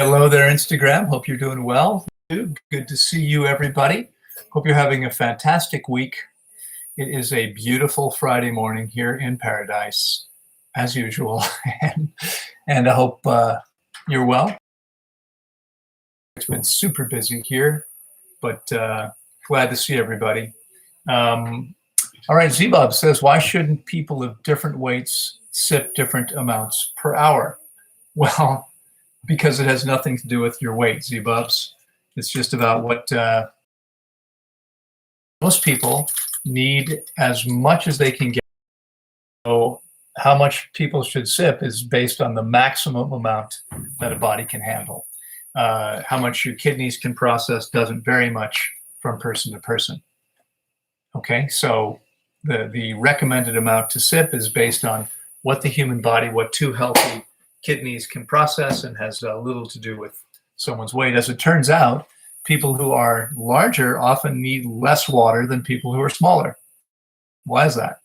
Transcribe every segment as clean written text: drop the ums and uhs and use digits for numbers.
Hello there, Instagram. Hope you're doing well. Good to see you, everybody. Hope you're having a fantastic week. It is a beautiful Friday morning here in paradise, as usual, and I hope you're well. It's been super busy here, but glad to see everybody. All right, Zbob says, why shouldn't people of different weights sip different amounts per hour? Well, because it has nothing to do with your weight, Z-Bubs. It's just about what most people need as much as they can get. So how much people should sip is based on the maximum amount that a body can handle. How much your kidneys can process doesn't vary much from person to person. Okay, so the recommended amount to sip is based on what the human body, what two healthy kidneys can process, and has little to do with someone's weight. As it turns out, people who are larger often need less water than people who are smaller. Why is that?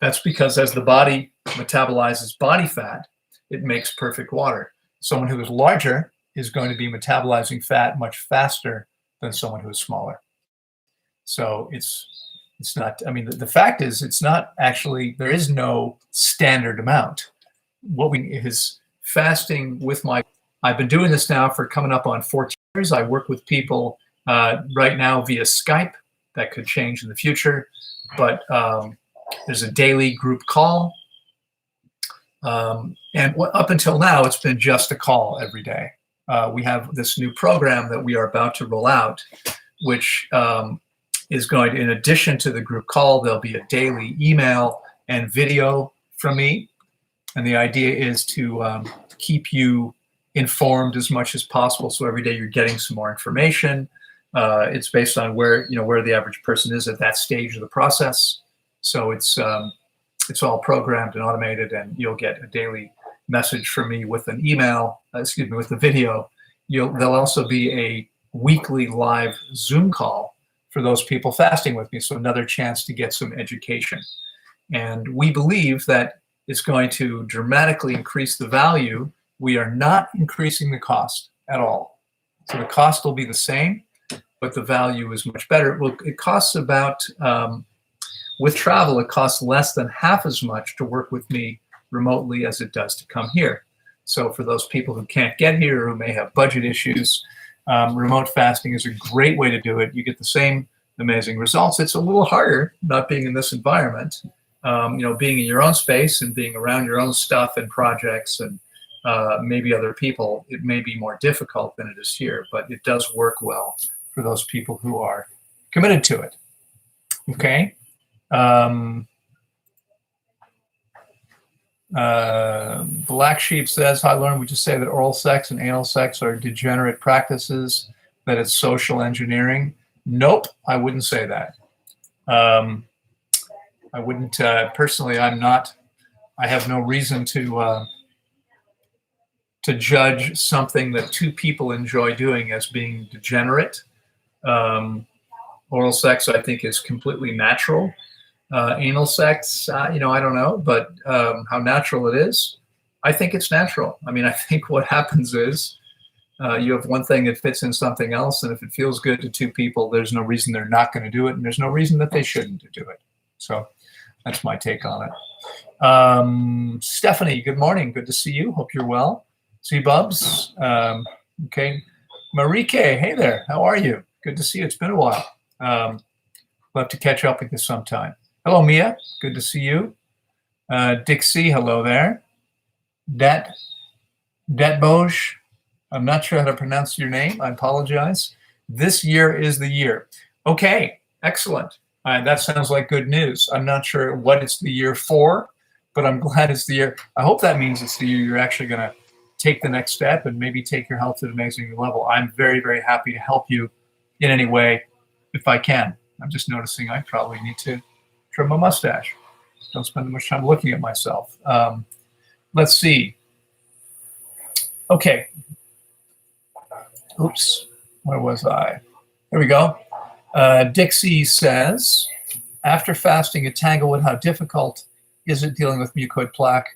That's because as the body metabolizes body fat, it makes perfect water. Someone who is larger is going to be metabolizing fat much faster than someone who is smaller. So it's not, I mean, the fact is, it's not actually, there is no standard amount. What we is fasting with I've been doing this now for coming up on 14 years. I work with people right now via Skype. That could change in the future, but there's a daily group call. And up until now, it's been just a call every day. We have this new program that we are about to roll out, which is going to, in addition to the group call, there'll be a daily email and video from me. And the idea is to keep you informed as much as possible. So every day you're getting some more information. It's based on where the average person is at that stage of the process. So it's all programmed and automated, and you'll get a daily message from me with an email, with the video. There'll also be a weekly live Zoom call for those people fasting with me. So another chance to get some education. And we believe that it's going to dramatically increase the value. We are not increasing the cost at all. So the cost will be the same, but the value is much better. It costs about, with travel, it costs less than half as much to work with me remotely as it does to come here. So for those people who can't get here or who may have budget issues, remote fasting is a great way to do it. You get the same amazing results. It's a little harder not being in this environment. Being in your own space and being around your own stuff and projects and maybe other people, it may be more difficult than it is here, but it does work well for those people who are committed to it. Okay. Black Sheep says, hi, Loren, would you say that oral sex and anal sex are degenerate practices, that it's social engineering? Nope, I wouldn't say that. I wouldn't, personally, I have no reason to judge something that two people enjoy doing as being degenerate. Oral sex, I think, is completely natural. Anal sex, I don't know, but how natural it is, I think it's natural. I mean, I think what happens is you have one thing that fits in something else, and if it feels good to two people, there's no reason they're not going to do it, and there's no reason that they shouldn't do it. So that's my take on it. Stephanie, good morning. Good to see you. Hope you're well. Z-Bubs. Okay. Marike, hey there. How are you? Good to see you. It's been a while. We'll have to catch up with you sometime. Hello, Mia. Good to see you. Dixie, hello there. Detboj, I'm not sure how to pronounce your name. I apologize. This year is the year. Okay, excellent. That sounds like good news. I'm not sure what it's the year for, but I'm glad it's the year. I hope that means it's the year you're actually going to take the next step and maybe take your health to an amazing new level. I'm very, very happy to help you in any way if I can. I'm just noticing I probably need to trim my mustache. Don't spend much time looking at myself. Let's see. Okay. Oops. Where was I? Here we go. Dixie says, after fasting at Tanglewood, how difficult is it dealing with mucoid plaque?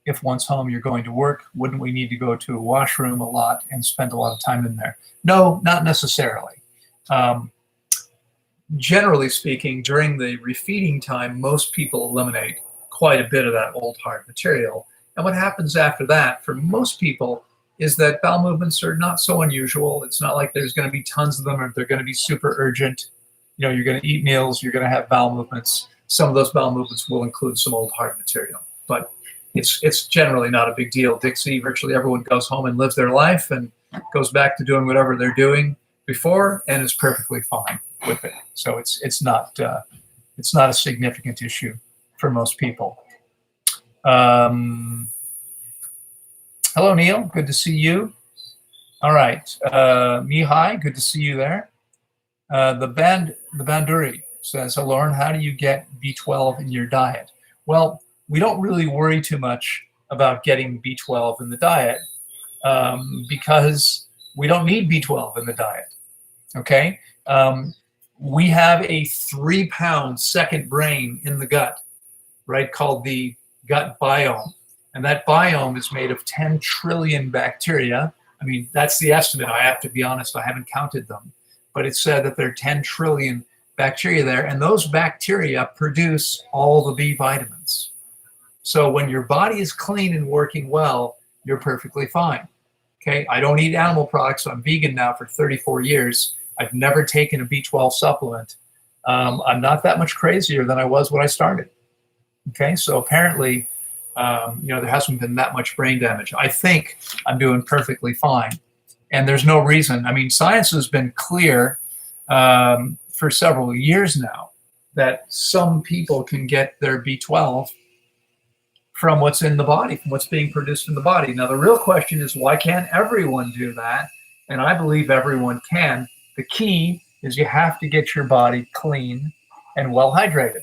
if once home you're going to work, wouldn't we need to go to a washroom a lot and spend a lot of time in there? No, not necessarily. Generally speaking, during the refeeding time, most people eliminate quite a bit of that old hard material. And what happens after that, for most people, is that bowel movements are not so unusual. It's not like there's going to be tons of them or they're going to be super urgent. You know, you're going to eat meals, you're going to have bowel movements. Some of those bowel movements will include some old hard material, but it's generally not a big deal. Dixie, virtually everyone goes home and lives their life and goes back to doing whatever they're doing before and is perfectly fine with it. So it's not a significant issue for most people. Hello, Neil. Good to see you. All right, Mihai. Good to see you there. The Banduri says, "Hello, Loren. How do you get B12 in your diet?" Well, we don't really worry too much about getting B12 in the diet because we don't need B12 in the diet. Okay. We have a 3-pound second brain in the gut, right, called the gut biome. And that biome is made of 10 trillion bacteria. I mean, that's the estimate. I have to be honest, I haven't counted them. But it's said that there are 10 trillion bacteria there. And those bacteria produce all the B vitamins. So when your body is clean and working well, you're perfectly fine. Okay, I don't eat animal products. I'm vegan now for 34 years. I've never taken a B12 supplement. I'm not that much crazier than I was when I started. Okay, so apparently, there hasn't been that much brain damage. I think I'm doing perfectly fine. And there's no reason. I mean, science has been clear for several years now that some people can get their B12 from what's in the body, from what's being produced in the body. Now, the real question is, why can't everyone do that? And I believe everyone can. The key is you have to get your body clean and well hydrated.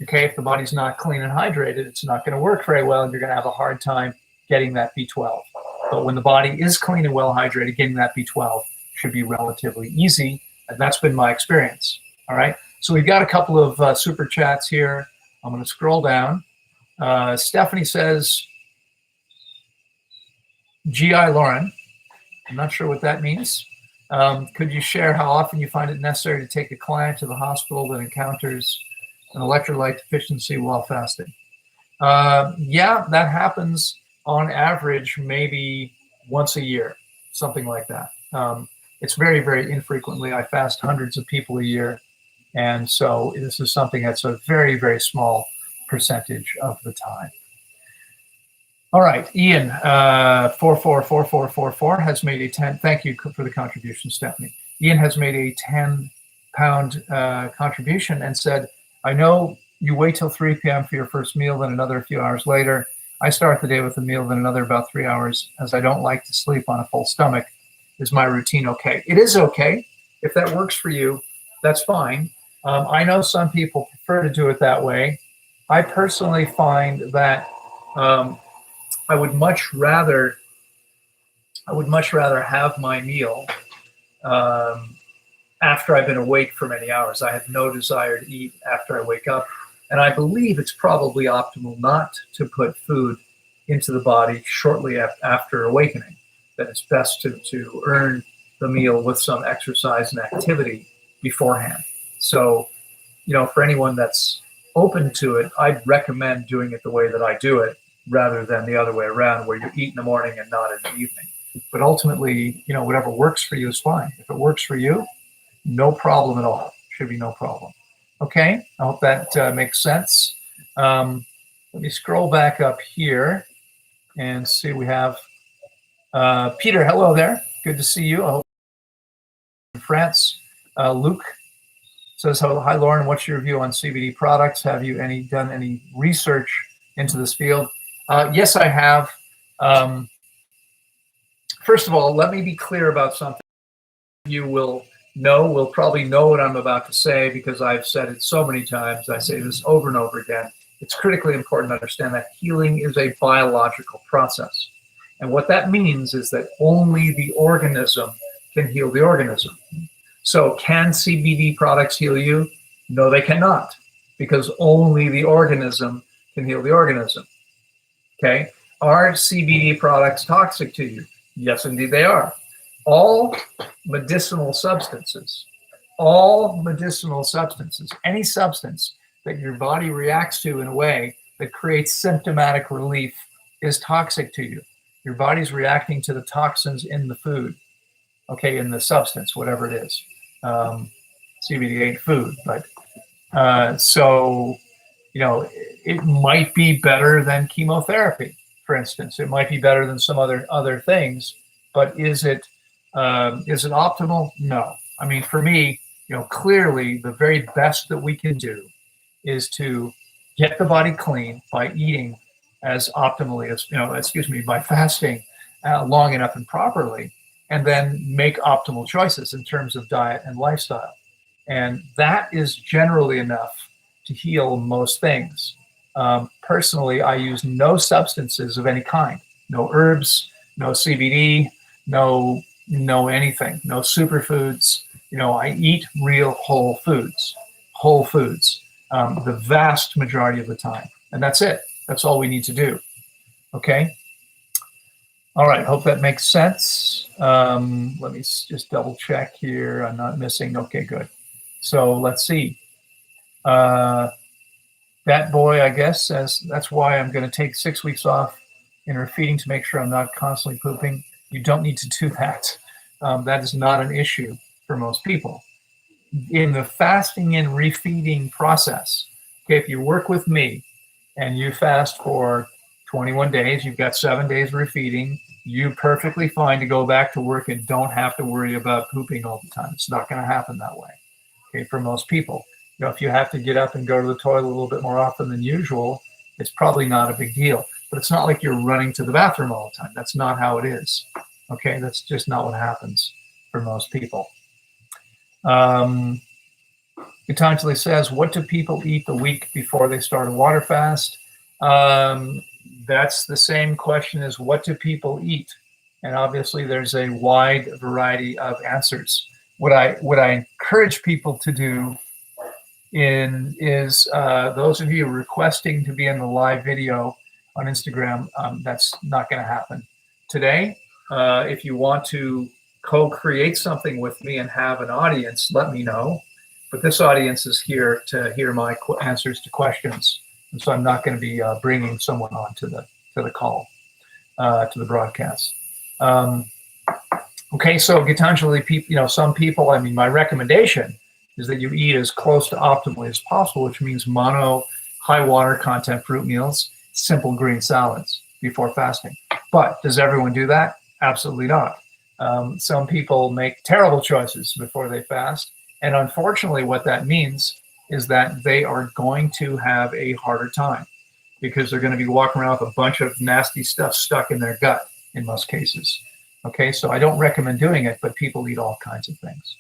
Okay, if the body's not clean and hydrated, it's not going to work very well, and you're going to have a hard time getting that B12. But when the body is clean and well hydrated, getting that B12 should be relatively easy, and that's been my experience. All right, so we've got a couple of super chats here. I'm going to scroll down. Stephanie says, GI Loren. I'm not sure what that means. Could you share how often you find it necessary to take a client to the hospital that encounters an electrolyte deficiency while fasting? Yeah, that happens on average maybe once a year, something like that. It's very, very infrequently. I fast hundreds of people a year. And so this is something that's a very, very small percentage of the time. All right, Ian, 444444 has made a 10, thank you for the contribution, Stephanie. Ian has made a 10-pound contribution and said, I know you wait till 3 p.m. for your first meal, then another a few hours later. I start the day with a meal, then another about 3 hours, as I don't like to sleep on a full stomach. Is my routine okay? It is okay. If that works for you, that's fine. I know some people prefer to do it that way. I personally find that I would much rather have my meal after I've been awake for many hours. I have no desire to eat after I wake up. And I believe it's probably optimal not to put food into the body shortly after awakening. That it's best to earn the meal with some exercise and activity beforehand. So, for anyone that's open to it, I'd recommend doing it the way that I do it, rather than the other way around, where you eat in the morning and not in the evening. But ultimately, whatever works for you is fine. If it works for you, no problem at all. Should be no problem. Okay, I hope that makes sense. Let me scroll back up here and see. We have Peter. Hello there. Good to see you. I hope in France. Luke says, hi, Loren. What's your view on CBD products? Have you done any research into this field? Yes, I have. First of all, let me be clear about something. You will probably know what I'm about to say because I've said it so many times. I say this over and over again. It's critically important to understand that healing is a biological process. And what that means is that only the organism can heal the organism. So can CBD products heal you? No, they cannot, because only the organism can heal the organism. Okay. Are CBD products toxic to you? Yes, indeed they are. All medicinal substances, any substance that your body reacts to in a way that creates symptomatic relief is toxic to you. Your body's reacting to the toxins in the food, okay, in the substance, whatever it is. CBD ain't food, but so, you know, it might be better than chemotherapy, for instance. It might be better than some other things, but is it optimal? No. I mean, for me, you know, clearly the very best that we can do is to get the body clean by eating as optimally as, you know, by fasting long enough and properly, and then make optimal choices in terms of diet and lifestyle. And that is generally enough to heal most things. Personally, I use no substances of any kind, no herbs, no CBD, no anything, no superfoods. You know, I eat real whole foods, the vast majority of the time. And that's it. That's all we need to do. Okay. All right. Hope that makes sense. Let me just double check here. I'm not missing. Okay, good. So let's see. That boy, I guess, says that's why I'm going to take 6 weeks off interfeeding to make sure I'm not constantly pooping. You don't need to do that. That is not an issue for most people. In the fasting and refeeding process, okay, if you work with me and you fast for 21 days, you've got 7 days refeeding, you're perfectly fine to go back to work and don't have to worry about pooping all the time. It's not going to happen that way, okay, for most people. You know, if you have to get up and go to the toilet a little bit more often than usual, it's probably not a big deal. But it's not like you're running to the bathroom all the time. That's not how it is. Okay, that's just not what happens for most people. Gitanjali says, what do people eat the week before they start a water fast? That's the same question as what do people eat? And obviously there's a wide variety of answers. What I encourage people to do is those of you requesting to be in the live video on Instagram, that's not going to happen today. If you want to co-create something with me and have an audience, let me know. But this audience is here to hear my answers to questions, and so I'm not going to be bringing someone on to the call, to the broadcast. Okay, so Gitanjali, you know, some people. I mean, my recommendation is that you eat as close to optimally as possible, which means mono, high water content fruit meals, simple green salads before fasting. But does everyone do that? Absolutely not. Some people make terrible choices before they fast. And unfortunately, what that means is that they are going to have a harder time because they're going to be walking around with a bunch of nasty stuff stuck in their gut in most cases. Okay, so I don't recommend doing it, but people eat all kinds of things.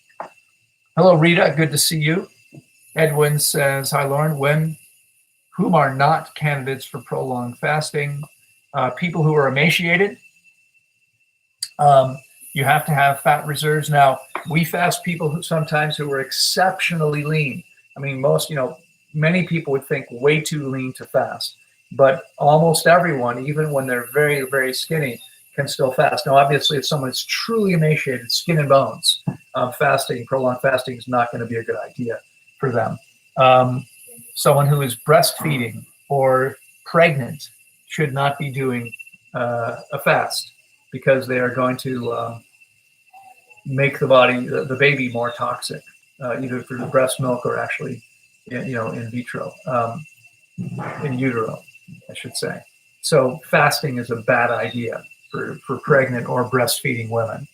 Hello, Rita. Good to see you. Edwin says, hi, Loren. Whom are not candidates for prolonged fasting? People who are emaciated. You have to have fat reserves. Now, we fast people who are exceptionally lean. I mean, many people would think way too lean to fast, but almost everyone, even when they're very, very skinny, can still fast. Now, obviously, if someone is truly emaciated, skin and bones, prolonged fasting is not going to be a good idea for them. Someone who is breastfeeding or pregnant should not be doing a fast because they are going to make the baby more toxic, either through the breast milk or actually, in vitro, in utero, I should say. So fasting is a bad idea for pregnant or breastfeeding women.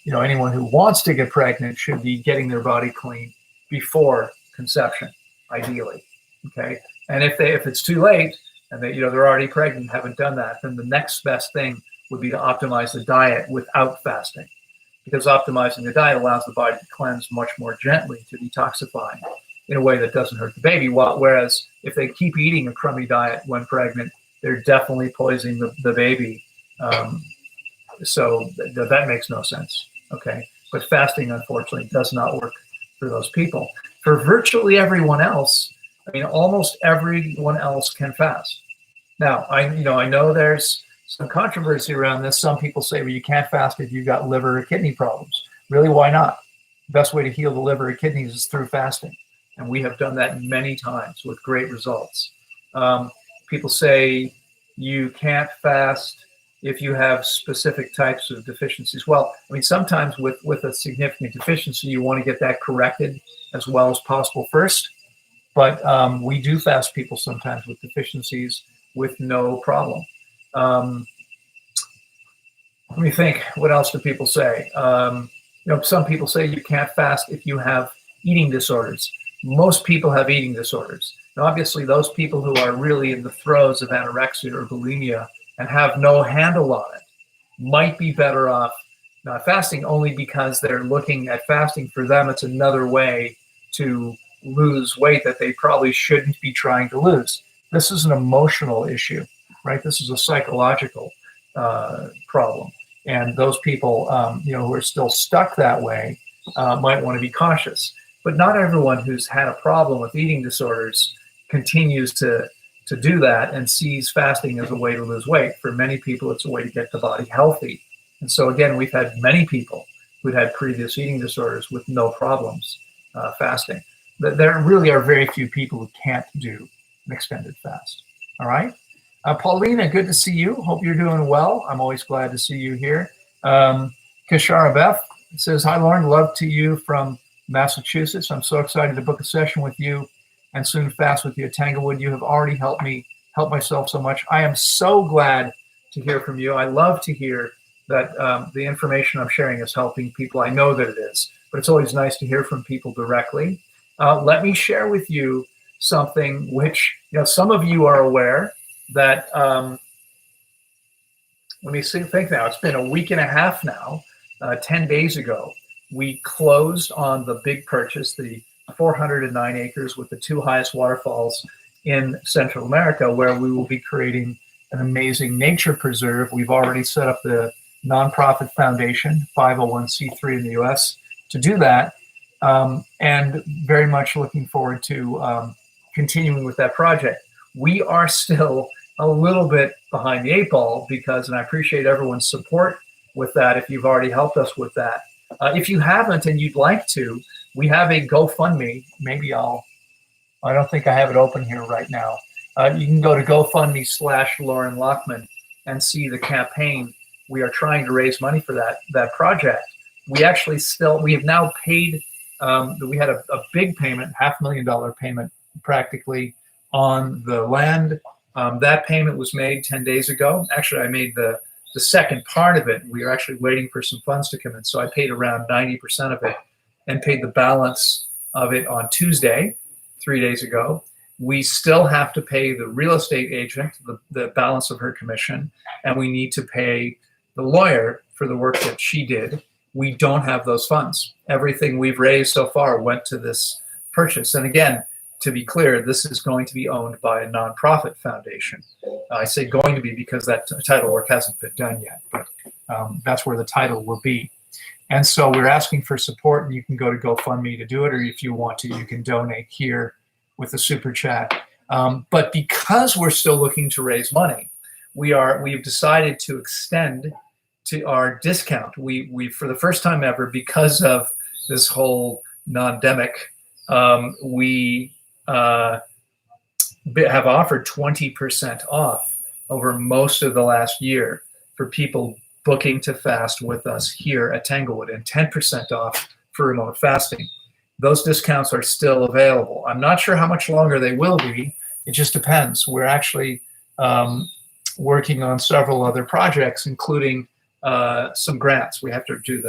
Anyone who wants to get pregnant should be getting their body clean before conception, ideally. Okay, and if it's too late and they're already pregnant, haven't done that, then the next best thing would be to optimize the diet without fasting, because optimizing the diet allows the body to cleanse much more gently, to detoxify in a way that doesn't hurt the baby. Whereas if they keep eating a crummy diet when pregnant, they're definitely poisoning the baby. So that makes no sense. Okay, but fasting, unfortunately, does not work for those people. For virtually everyone else, I mean, almost everyone else can fast. Now, I know there's some controversy around this. Some people say, well, you can't fast if you've got liver or kidney problems. Really, why not? The best way to heal the liver or kidneys is through fasting. And we have done that many times with great results. People say you can't fast if you have specific types of deficiencies. Well, I mean, sometimes with a significant deficiency, you want to get that corrected as well as possible first. But we do fast people sometimes with deficiencies with no problem. Let me think, what else do people say? Some people say you can't fast if you have eating disorders. Most people have eating disorders. Now, obviously, those people who are really in the throes of anorexia or bulimia and have no handle on it might be better off not fasting, only because they're looking at fasting. For them, it's another way to lose weight that they probably shouldn't be trying to lose. This is an emotional issue, right? This is a psychological problem. And those people, who are still stuck that way might want to be cautious. But not everyone who's had a problem with eating disorders continues to do that and sees fasting as a way to lose weight. For many people, it's a way to get the body healthy. And so again, we've had many people who'd had previous eating disorders with no problems fasting. There really are very few people who can't do an extended fast. All right. Paulina, good to see you. Hope you're doing well. I'm always glad to see you here. Kishara Beth says, hi, Loren. Love to you from Massachusetts. I'm so excited to book a session with you and soon fast with you at Tanglewood. You have already helped me help myself so much. I am so glad to hear from you. I love to hear that the information I'm sharing is helping people. I know that it is, but it's always nice to hear from people directly. Let me share with you something which, some of you are aware that, let me think now, it's been a week and a half now, 10 days ago, we closed on the big purchase, the 409 acres with the 2 highest waterfalls in Central America, where we will be creating an amazing nature preserve. We've already set up the nonprofit foundation, 501c3 in the US, to do that. And very much looking forward to continuing with that project. We are still a little bit behind the 8 ball because, and I appreciate everyone's support with that if you've already helped us with that. If you haven't and you'd like to, we have a GoFundMe. Maybe I don't think I have it open here right now. You can go to GoFundMe/Loren Lockman and see the campaign. We are trying to raise money for that project. We actually we have now paid, we had a big payment, $500,000 payment practically on the land. That payment was made 10 days ago. Actually, I made the second part of it. We are actually waiting for some funds to come in. So I paid around 90% of it and paid the balance of it on Tuesday, 3 days ago. We still have to pay the real estate agent the balance of her commission, and we need to pay the lawyer for the work that she did. We don't have those funds. Everything we've raised so far went to this purchase. And again, to be clear, this is going to be owned by a nonprofit foundation. I say going to be because that title work hasn't been done yet, but that's where the title will be. And so we're asking for support, and you can go to GoFundMe to do it, or if you want to, you can donate here with a super chat. But because we're still looking to raise money, we've decided to extend to our discount. We for the first time ever, because of this whole non-demic, we have offered 20% off over most of the last year for people booking to fast with us here at Tanglewood, and 10% off for remote fasting. Those discounts are still available. I'm not sure how much longer they will be. It just depends. We're actually working on several other projects, including some grants. We have to do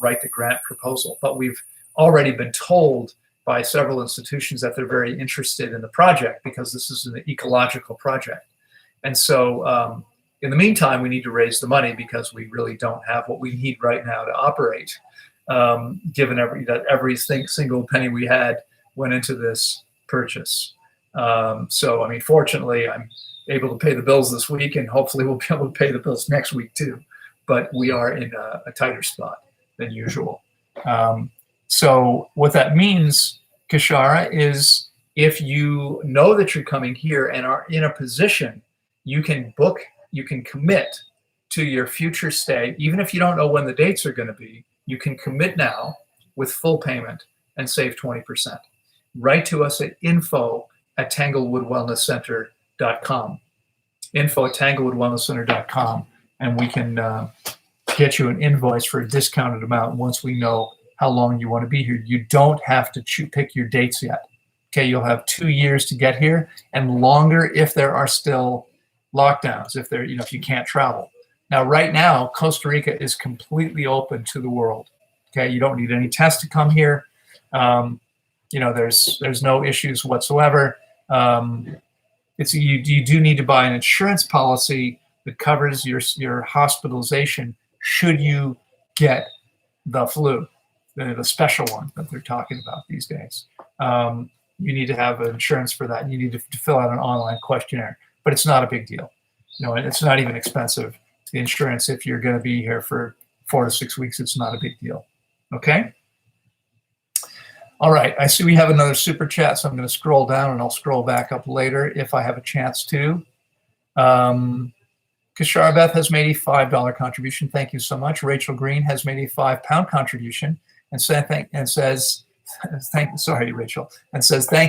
write the grant proposal, but we've already been told by several institutions that they're very interested in the project because this is an ecological project. And so in the meantime, we need to raise the money because we really don't have what we need right now to operate, given every single penny we had went into this purchase. So, I mean, fortunately, I'm able to pay the bills this week, and hopefully we'll be able to pay the bills next week too. But we are in a tighter spot than usual. So what that means, Kishara, is if you know that you're coming here and are in a position you can book, you can commit to your future stay, even if you don't know when the dates are going to be. You can commit now with full payment and save 20%. Write to us at info@tanglewoodwellnesscenter.com. info@tanglewoodwellnesscenter.com, and we can get you an invoice for a discounted amount once we know how long you want to be here. You don't have to pick your dates yet. Okay, you'll have 2 years to get here, and longer if there are still lockdowns, if you can't travel. Now, right now, Costa Rica is completely open to the world. Okay, you don't need any tests to come here. There's no issues whatsoever. You do need to buy an insurance policy that covers your hospitalization should you get the flu, the special one that they're talking about these days. You need to have insurance for that. You need to fill out an online questionnaire, but it's not a big deal. And it's not even expensive. The insurance, if you're going to be here for 4 to 6 weeks, it's not a big deal. Okay. All right. I see we have another super chat, so I'm going to scroll down and I'll scroll back up later if I have a chance to. Kashara Beth has made a $5 contribution. Thank you so much. Rachel Green has made a £5 contribution and says, thank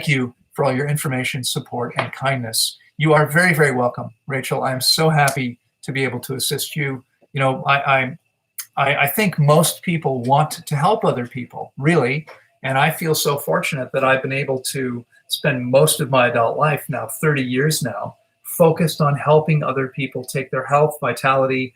you for all your information, support, and kindness. You are very, very welcome, Rachel. I am so happy to be able to assist you. I think most people want to help other people, really. And I feel so fortunate that I've been able to spend most of my adult life now, 30 years now, focused on helping other people take their health, vitality,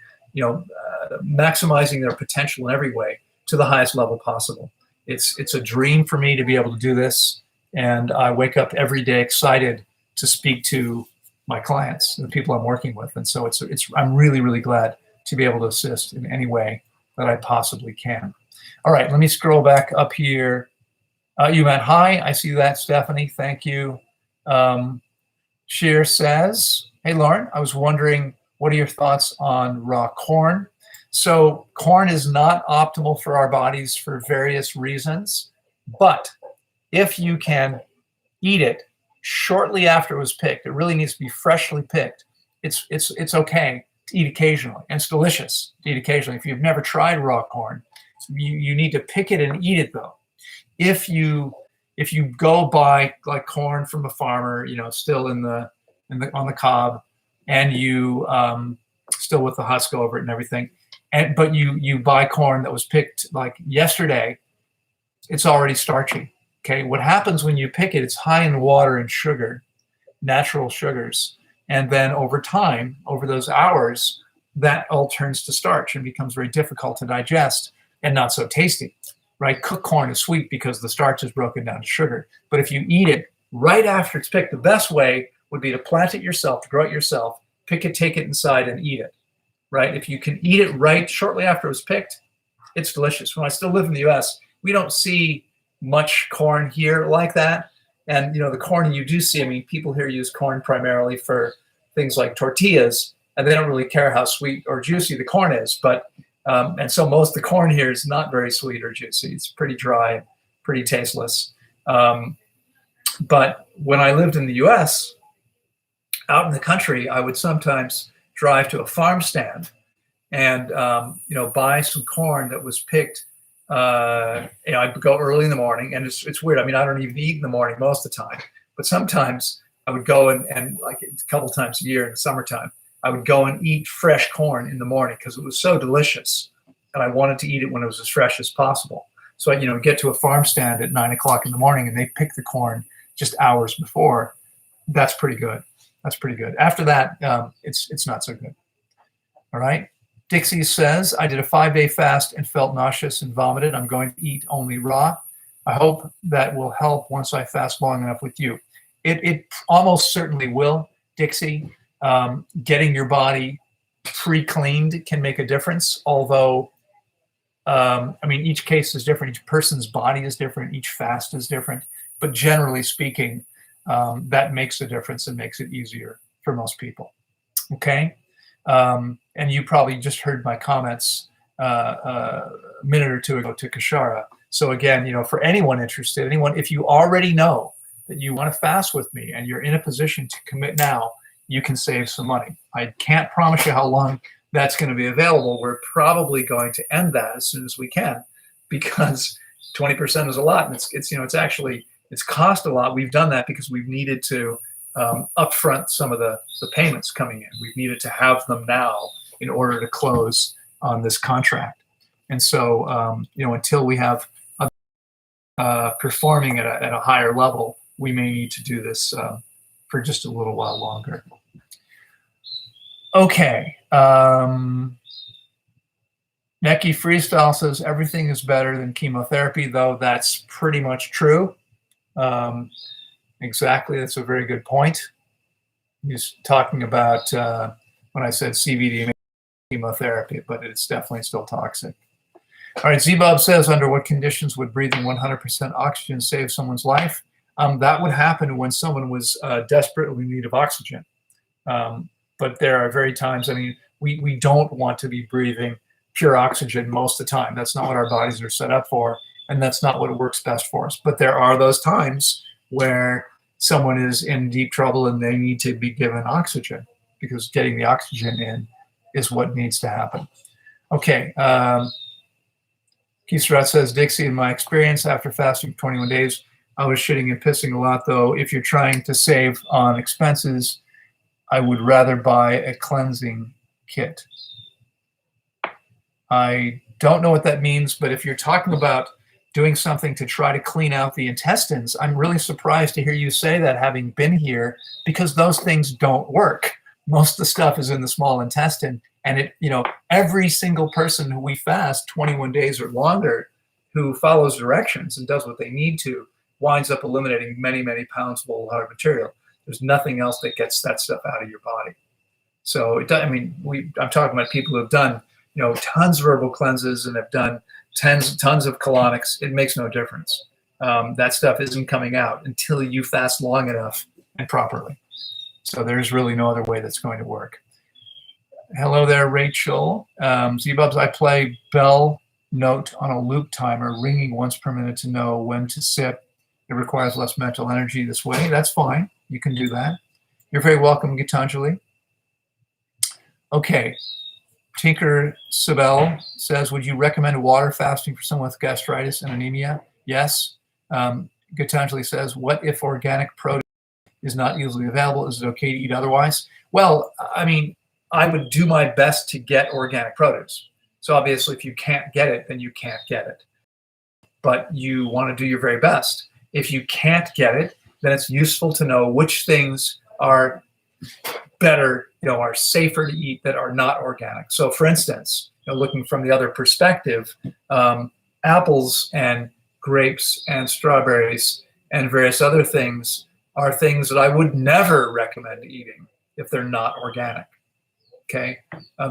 maximizing their potential in every way to the highest level possible. It's a dream for me to be able to do this. And I wake up every day excited to speak to my clients, the people I'm working with. And so I'm really, really glad to be able to assist in any way that I possibly can. All right, let me scroll back up here. You meant hi. I see that, Stephanie. Thank you. Sheer says, hey, Loren, I was wondering, what are your thoughts on raw corn? So corn is not optimal for our bodies for various reasons, but if you can eat it shortly after it was picked, it really needs to be freshly picked. It's okay to eat occasionally, and it's delicious to eat occasionally. If you've never tried raw corn, you need to pick it and eat it though. If you go buy like corn from a farmer, still on the cob, and you still with the husk over it and everything, but you buy corn that was picked like yesterday, it's already starchy. Okay, what happens when you pick it? It's high in water and sugar, natural sugars, and then over time, over those hours, that all turns to starch and becomes very difficult to digest and not so tasty. Right? Cooked corn is sweet because the starch is broken down to sugar. But if you eat it right after it's picked, the best way would be to plant it yourself, to grow it yourself, pick it, take it inside, and eat it. Right? If you can eat it right shortly after it was picked, it's delicious. When I still live in the U.S., we don't see much corn here like that. And the corn you do see, people here use corn primarily for things like tortillas, and they don't really care how sweet or juicy the corn is. But and so most of the corn here is not very sweet or juicy. It's pretty dry, pretty tasteless. But when I lived in the U.S., out in the country, I would sometimes drive to a farm stand and buy some corn that was picked. I'd go early in the morning, and it's weird. I don't even eat in the morning most of the time, but sometimes I would go and like a couple times a year in the summertime, I would go and eat fresh corn in the morning because it was so delicious, and I wanted to eat it when it was as fresh as possible. So I, get to a farm stand at 9 o'clock in the morning, and they pick the corn just hours before. That's pretty good. That's pretty good. After that, it's not so good. All right. Dixie says, I did a 5-day fast and felt nauseous and vomited. I'm going to eat only raw. I hope that will help once I fast long enough with you. It almost certainly will, Dixie. Getting your body pre-cleaned can make a difference, although, each case is different. Each person's body is different. Each fast is different. But generally speaking, that makes a difference and makes it easier for most people. Okay? And you probably just heard my comments a minute or two ago to Kashara. So again, for anyone interested, if you already know that you want to fast with me and you're in a position to commit now, you can save some money. I can't promise you how long that's going to be available. We're probably going to end that as soon as we can, because 20% is a lot, and it's cost a lot. We've done that because we've needed to upfront some of the payments coming in. We've needed to have them now in order to close on this contract. And so, until we have performing at a higher level, we may need to do this for just a little while longer. Okay. Neki Freestyle says everything is better than chemotherapy, though that's pretty much true. Exactly, that's a very good point. He's talking about when I said CBD chemotherapy, but it's definitely still toxic. All right, Zbob says, under what conditions would breathing 100% oxygen save someone's life? That would happen when someone was desperately in need of oxygen. But there are very times, I mean, we don't want to be breathing pure oxygen most of the time. That's not what our bodies are set up for, and that's not what works best for us. But there are those times where someone is in deep trouble and they need to be given oxygen, because getting the oxygen in is what needs to happen. Okay. Keith says, Dixie, in my experience, after fasting for 21 days, I was shitting and pissing a lot, though. If you're trying to save on expenses, I would rather buy a cleansing kit. I don't know what that means, but if you're talking about doing something to try to clean out the intestines, I'm really surprised to hear you say that, having been here, because those things don't work. Most of the stuff is in the small intestine, and every single person who we fast 21 days or longer, who follows directions and does what they need to, winds up eliminating many, many pounds of old hard material. There's nothing else that gets that stuff out of your body. So I'm talking about people who have done tons of herbal cleanses and have done tons of colonics. It makes no difference. That stuff isn't coming out until you fast long enough and properly. So there's really no other way that's going to work. Hello there, Rachel. Z-Bubs, I play bell note on a loop timer, ringing once per minute to know when to sip. It requires less mental energy this way. That's fine. You can do that. You're very welcome, Gitanjali. Okay. Tinker Sibel says, would you recommend water fasting for someone with gastritis and anemia? Yes. Gitanjali says, what if organic produce is not easily available? Is it okay to eat otherwise? Well, I mean, I would do my best to get organic produce. So obviously, if you can't get it, then you can't get it. But you want to do your very best. If you can't get it, then it's useful to know which things are better, are safer to eat that are not organic. So for instance, looking from the other perspective, apples and grapes and strawberries and various other things are things that I would never recommend eating if they're not organic. Okay,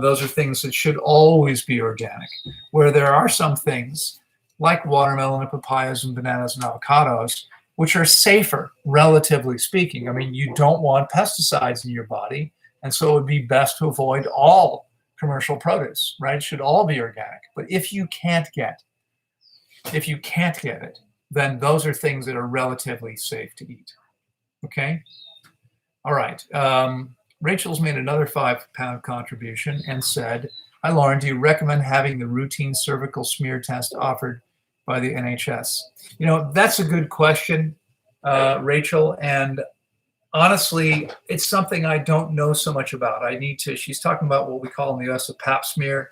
those are things that should always be organic. Where there are some things like watermelon and papayas and bananas and avocados, which are safer, relatively speaking. I mean, you don't want pesticides in your body, and so it would be best to avoid all commercial produce, right? It should all be organic. But if you can't get it, then those are things that are relatively safe to eat. Okay? All right. Rachel's made another 5-pound contribution and said, hi, Loren, do you recommend having the routine cervical smear test offered by the NHS? That's a good question, Rachel. And honestly, it's something I don't know so much about. She's talking about what we call in the US a pap smear.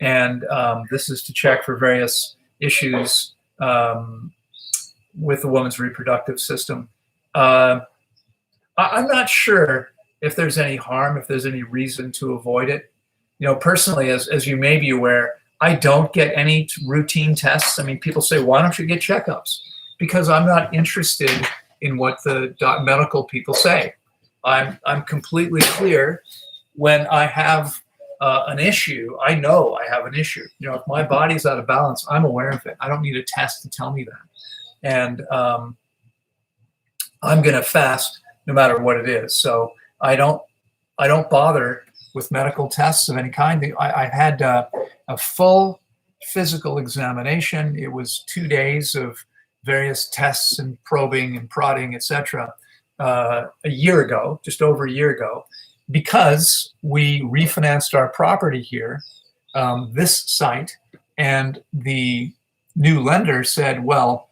And this is to check for various issues with the woman's reproductive system. I'm not sure if there's any harm, if there's any reason to avoid it. Personally, as you may be aware, I don't get any routine tests. I mean, people say, why don't you get checkups? Because I'm not interested in what the medical people say. I'm completely clear when I have an issue. I know I have an issue. If my body's out of balance, I'm aware of it. I don't need a test to tell me that. And I'm going to fast no matter what it is. So I don't bother with medical tests of any kind. I had a full physical examination. It was 2 days of various tests and probing and prodding, etc. A year ago, just over a year ago. because we refinanced our property here, this site, and the new lender said, well,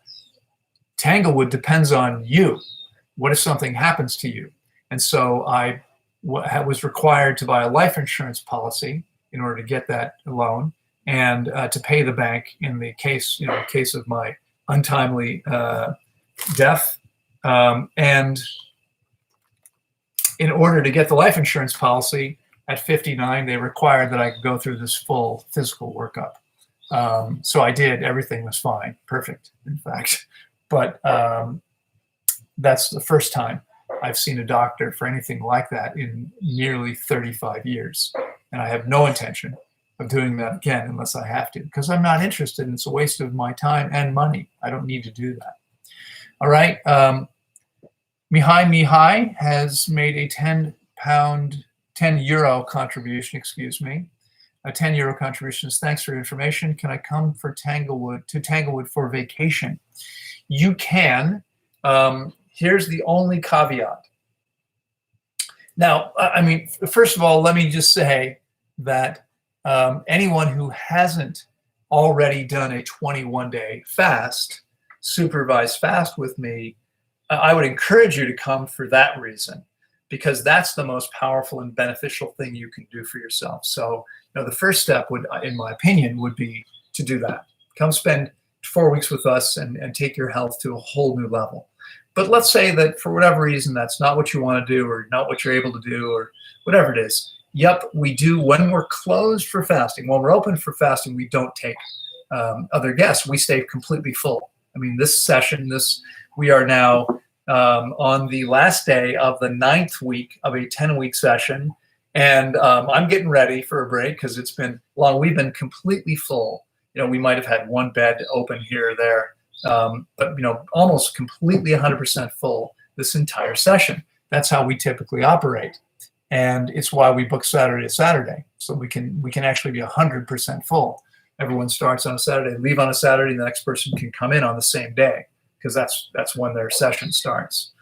Tanglewood depends on you. What if something happens to you? And so I was required to buy a life insurance policy in order to get that loan and to pay the bank in the case, in case of my untimely death. And in order to get the life insurance policy at 59, they required that I go through this full physical workup. So I did. Everything was fine, perfect, in fact. But that's the first time I've seen a doctor for anything like that in nearly 35 years. And I have no intention of doing that again unless I have to, because I'm not interested. It's a waste of my time and money. I don't need to do that. All right. Mihai has made a 10 euro contribution, excuse me. A 10 euro contribution. Thanks for your information. Can I come to Tanglewood for vacation? You can. Here's the only caveat. Now, I mean, first of all, let me just say that anyone who hasn't already done a 21-day fast, supervised fast with me, I would encourage you to come for that reason, because that's the most powerful and beneficial thing you can do for yourself. So, the first step would, in my opinion, would be to do that. Come spend 4 weeks with us and take your health to a whole new level. But let's say that for whatever reason, that's not what you want to do or not what you're able to do or whatever it is. Yep, we do when we're closed for fasting. When we're open for fasting, we don't take other guests. We stay completely full. I mean, this session, we are now on the last day of the 9th week of a 10-week session. And I'm getting ready for a break because it's been long. We've been completely full. We might have had one bed open here or there. But almost completely 100% full this entire session. That's how we typically operate, and it's why we book Saturday to Saturday, so we can actually be 100% full. Everyone starts on a Saturday, leave on a Saturday, and the next person can come in on the same day because that's when their session starts.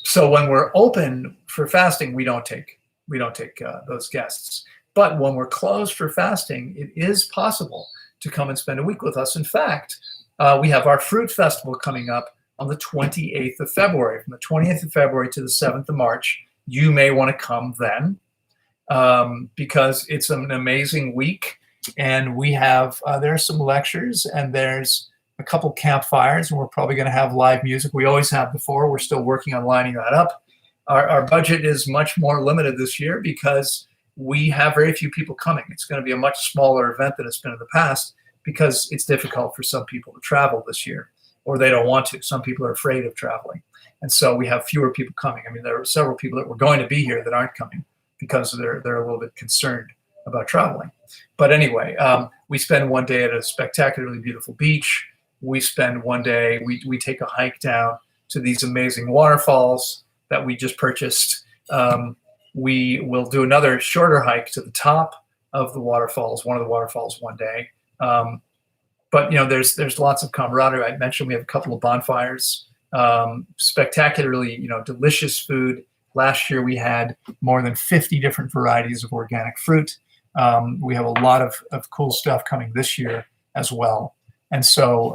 So when we're open for fasting, we don't take those guests. But when we're closed for fasting, it is possible to come and spend a week with us. In fact, we have our fruit festival coming up on the 28th of February. From the 28th of February to the 7th of March, you may want to come then because it's an amazing week. And we have, there's some lectures and there's a couple campfires, and we're probably going to have live music. We always have before. We're still working on lining that up. Our budget is much more limited this year because we have very few people coming. It's going to be a much smaller event than it's been in the past because it's difficult for some people to travel this year, or they don't want to. Some people are afraid of traveling. And so we have fewer people coming. I mean, there are several people that were going to be here that aren't coming because they're a little bit concerned about traveling. But anyway, we spend one day at a spectacularly beautiful beach. We spend one day, we take a hike down to these amazing waterfalls that we just purchased. We will do another shorter hike to the top of the waterfalls, one of the waterfalls one day. But there's lots of camaraderie. I mentioned we have a couple of bonfires, spectacularly, delicious food. Last year we had more than 50 different varieties of organic fruit. We have a lot of cool stuff coming this year as well. And so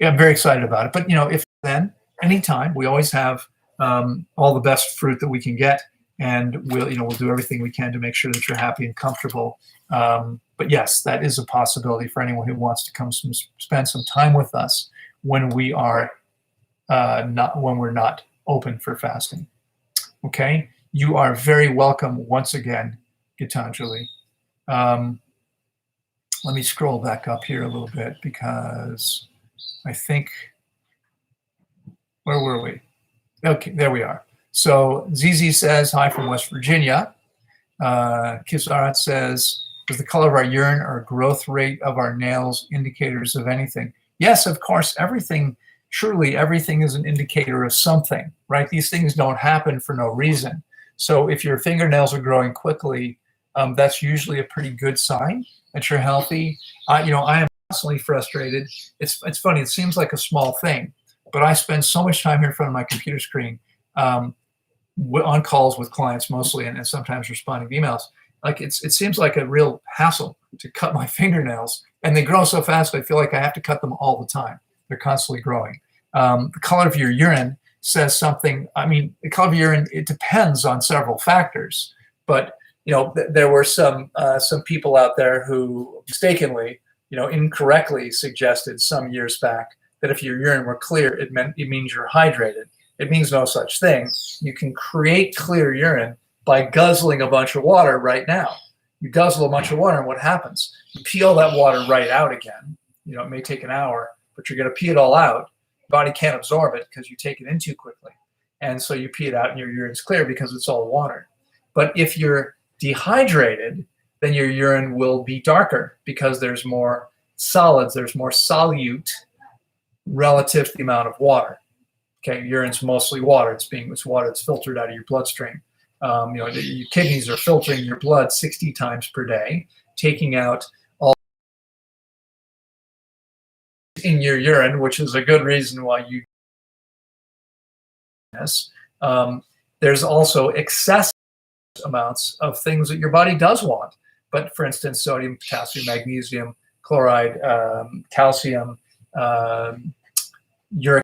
I'm very excited about it. But, if then, anytime, we always have all the best fruit that we can get. And we'll do everything we can to make sure that you're happy and comfortable. But yes, that is a possibility for anyone who wants to come spend some time with us when we are when we're not open for fasting. Okay, you are very welcome once again, Gitanjali. Let me scroll back up here a little bit because I think, where were we? Okay, there we are. So Zizi says, hi from West Virginia. Kisarat says, is the color of our urine or growth rate of our nails indicators of anything? Yes, of course, truly everything is an indicator of something, right? These things don't happen for no reason. So if your fingernails are growing quickly, that's usually a pretty good sign that you're healthy. I am constantly frustrated. It's funny, it seems like a small thing, but I spend so much time here in front of my computer screen. on calls with clients mostly, and sometimes responding to emails. Like it seems like a real hassle to cut my fingernails, and they grow so fast. I feel like I have to cut them all the time. They're constantly growing. The color of your urine says something. I mean, the color of urine, it depends on several factors, but there were some people out there who mistakenly, incorrectly suggested some years back that if your urine were clear, it means you're hydrated. It means no such thing. You can create clear urine by guzzling a bunch of water right now. You guzzle a bunch of water, and what happens? You pee all that water right out again. It may take an hour, but you're going to pee it all out. Your body can't absorb it because you take it in too quickly. And so you pee it out, and your urine's clear because it's all water. But if you're dehydrated, then your urine will be darker because there's more solids, there's more solute relative to the amount of water. Okay, urine's mostly water. It's water that's filtered out of your bloodstream. Your kidneys are filtering your blood 60 times per day, taking out all in your urine, which is a good reason why you do this. There's also excessive amounts of things that your body does want. But for instance, sodium, potassium, magnesium, chloride, calcium, uric.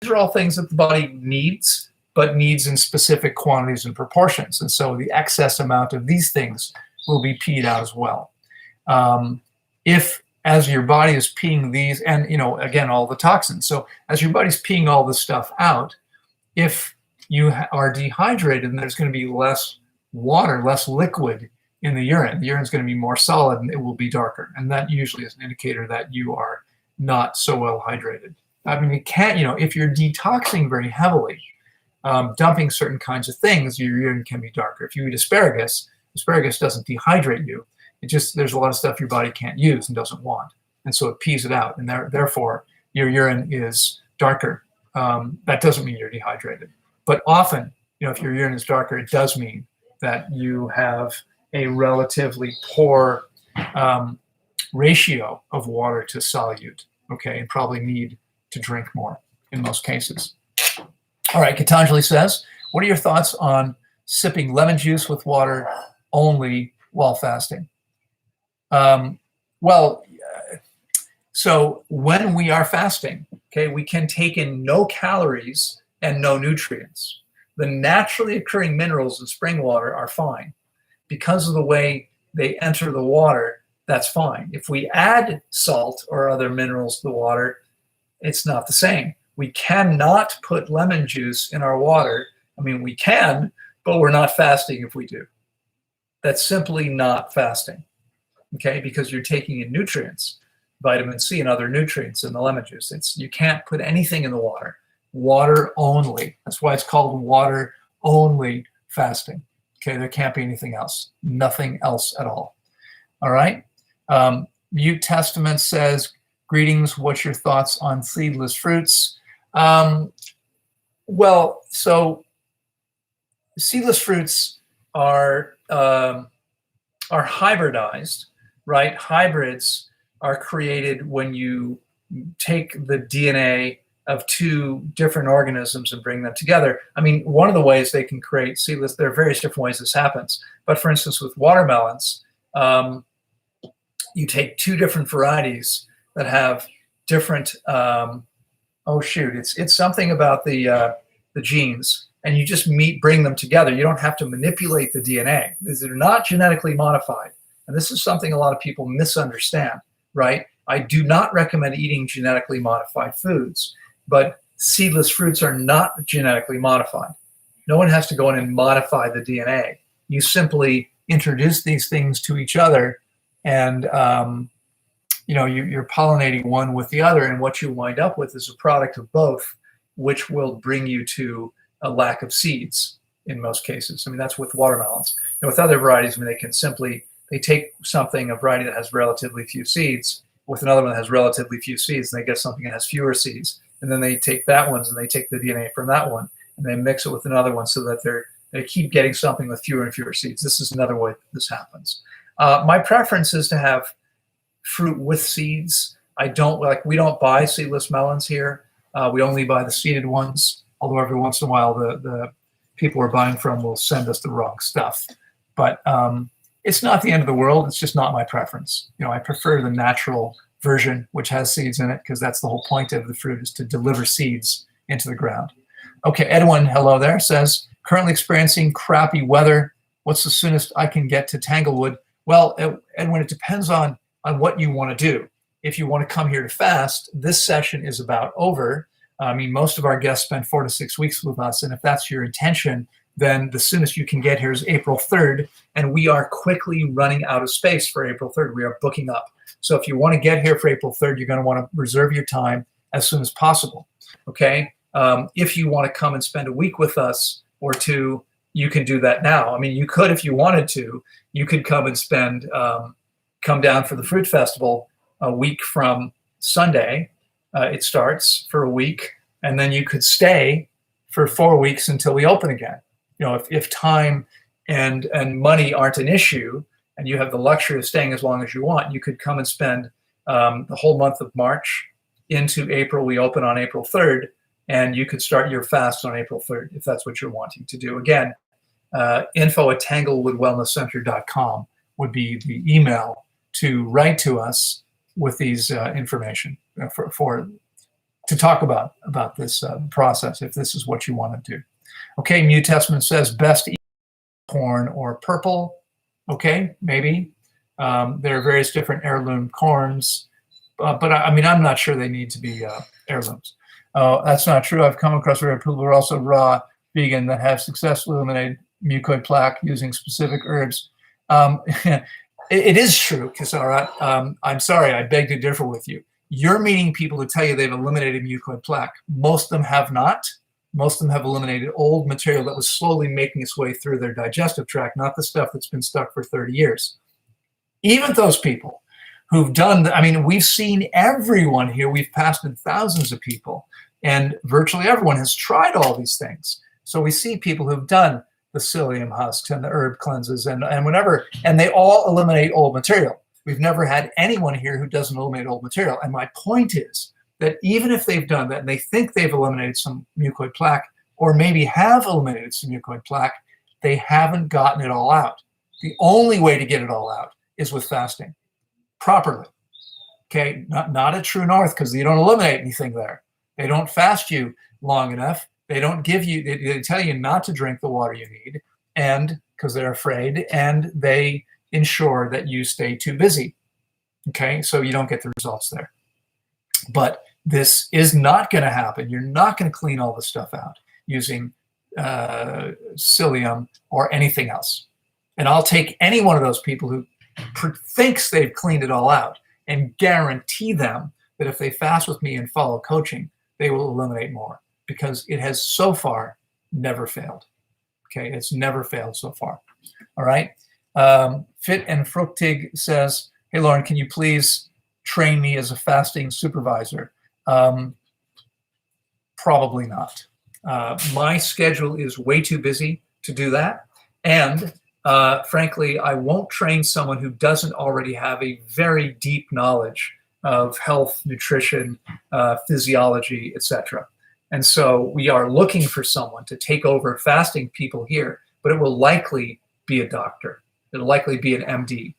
These are all things that the body needs, but needs in specific quantities and proportions. And so the excess amount of these things will be peed out as well. If, as your body is peeing these, and again, all the toxins. So as your body's peeing all this stuff out, if you are dehydrated, then there's going to be less water, less liquid in the urine. The urine's going to be more solid, and it will be darker. And that usually is an indicator that you are not so well hydrated. I mean, it can't, if you're detoxing very heavily, dumping certain kinds of things, your urine can be darker. If you eat asparagus doesn't dehydrate you. There's a lot of stuff your body can't use and doesn't want. And so it pees it out. And therefore, your urine is darker. That doesn't mean you're dehydrated. But often, if your urine is darker, it does mean that you have a relatively poor ratio of water to solute, okay, and probably need to drink more in most cases. All right, Gitanjali says, what are your thoughts on sipping lemon juice with water only while fasting? So when we are fasting, okay, we can take in no calories and no nutrients. The naturally occurring minerals in spring water are fine. Because of the way they enter the water, that's fine. If we add salt or other minerals to the water, it's not the same. We cannot put lemon juice in our water. I mean, we can, but we're not fasting if we do. That's simply not fasting, okay? Because you're taking in nutrients, vitamin C and other nutrients in the lemon juice. You can't put anything in the water. Water only. That's why it's called water only fasting. Okay, there can't be anything else. Nothing else at all. All right. Mute Testament says, greetings, what's your thoughts on seedless fruits? Well, so seedless fruits are hybridized, right? Hybrids are created when you take the DNA of two different organisms and bring them together. I mean, one of the ways they can create seedless, there are various different ways this happens. But for instance, with watermelons, you take two different varieties that have different, it's something about the genes, and you just bring them together. You don't have to manipulate the DNA. They're not genetically modified. And this is something a lot of people misunderstand, right? I do not recommend eating genetically modified foods, but seedless fruits are not genetically modified. No one has to go in and modify the DNA. You simply introduce these things to each other, and you're pollinating one with the other, and what you wind up with is a product of both, which will bring you to a lack of seeds in most cases. I mean, that's with watermelons. And with other varieties, I mean, they take a variety that has relatively few seeds with another one that has relatively few seeds, and they get something that has fewer seeds. And then they take that one, and they take the DNA from that one, and they mix it with another one so that they keep getting something with fewer and fewer seeds. This is another way this happens. My preference is to have fruit with seeds. We don't buy seedless melons here. We only buy the seeded ones, although every once in a while the people we're buying from will send us the wrong stuff. But it's not the end of the world. It's just not my preference. I prefer the natural version, which has seeds in it, because that's the whole point of the fruit, is to deliver seeds into the ground. Okay, Edwin, hello there, says, currently experiencing crappy weather. What's the soonest I can get to Tanglewood? Well, Edwin, it depends on what you want to do. If you want to come here to fast, this session is about over. I mean, most of our guests spend 4 to 6 weeks with us, and if that's your intention, then the soonest you can get here is April 3rd, and we are quickly running out of space for April 3rd. We are booking up. So if you want to get here for April 3rd, you're going to want to reserve your time as soon as possible, okay? If you want to come and spend a week with us or 2, you can do that now. I mean, you could, if you wanted to, you could come and spend, come down for the Fruit Festival a week from Sunday. It starts for a week, and then you could stay for 4 weeks until we open again. If time and money aren't an issue, and you have the luxury of staying as long as you want, you could come and spend the whole month of March into April. We open on April 3rd, and you could start your fast on April 3rd if that's what you're wanting to do. Again, info@tanglewoodwellnesscenter.com would be the email to write to us with these information to talk about this process, if this is what you want to do. Okay, New Testament says best eat corn or purple. Okay, maybe. There are various different heirloom corns, but I mean, I'm not sure they need to be heirlooms. That's not true. I've come across rare people who are also raw vegan that have successfully eliminated mucoid plaque using specific herbs. It is true, Kisara. I'm sorry, I beg to differ with you. You're meeting people to tell you they've eliminated mucoid plaque. Most of them have not. Most of them have eliminated old material that was slowly making its way through their digestive tract, not the stuff that's been stuck for 30 years. Even those people who've done, I mean, we've seen everyone here. We've pastored thousands of people, and virtually everyone has tried all these things. So we see people who've done the psyllium husks and the herb cleanses and whatever, and they all eliminate old material. We've never had anyone here who doesn't eliminate old material. And my point is that even if they've done that and they think they've eliminated some mucoid plaque, or maybe have eliminated some mucoid plaque, they haven't gotten it all out. The only way to get it all out is with fasting properly. Okay, not at True North, because you don't eliminate anything there. They don't fast you long enough. They don't give you, they tell you not to drink the water you need, and because they're afraid, and they ensure that you stay too busy. Okay, so you don't get the results there. But this is not going to happen. You're not going to clean all the stuff out using psyllium or anything else. And I'll take any one of those people who thinks they've cleaned it all out and guarantee them that if they fast with me and follow coaching, they will eliminate more, because it has so far never failed. Okay, it's never failed so far. All right. Fit and Fruchtig says, hey, Loren, can you please train me as a fasting supervisor? Probably not. My schedule is way too busy to do that. And frankly, I won't train someone who doesn't already have a very deep knowledge of health, nutrition, physiology, etc. And so we are looking for someone to take over fasting people here, but it will likely be a doctor. It'll likely be an MD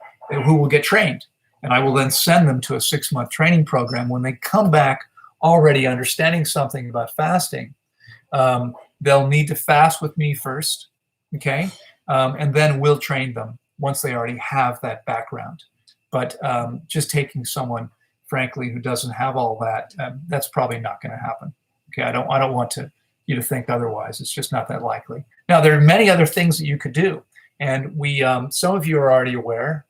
who will get trained. And I will then send them to a 6-month training program. When they come back already understanding something about fasting, they'll need to fast with me first, okay? And then we'll train them once they already have that background. But just taking someone, frankly, who doesn't have all that, that's probably not going to happen. Okay, I don't want you to think otherwise. It's just not that likely. Now, there are many other things that you could do, and we some of you are already aware.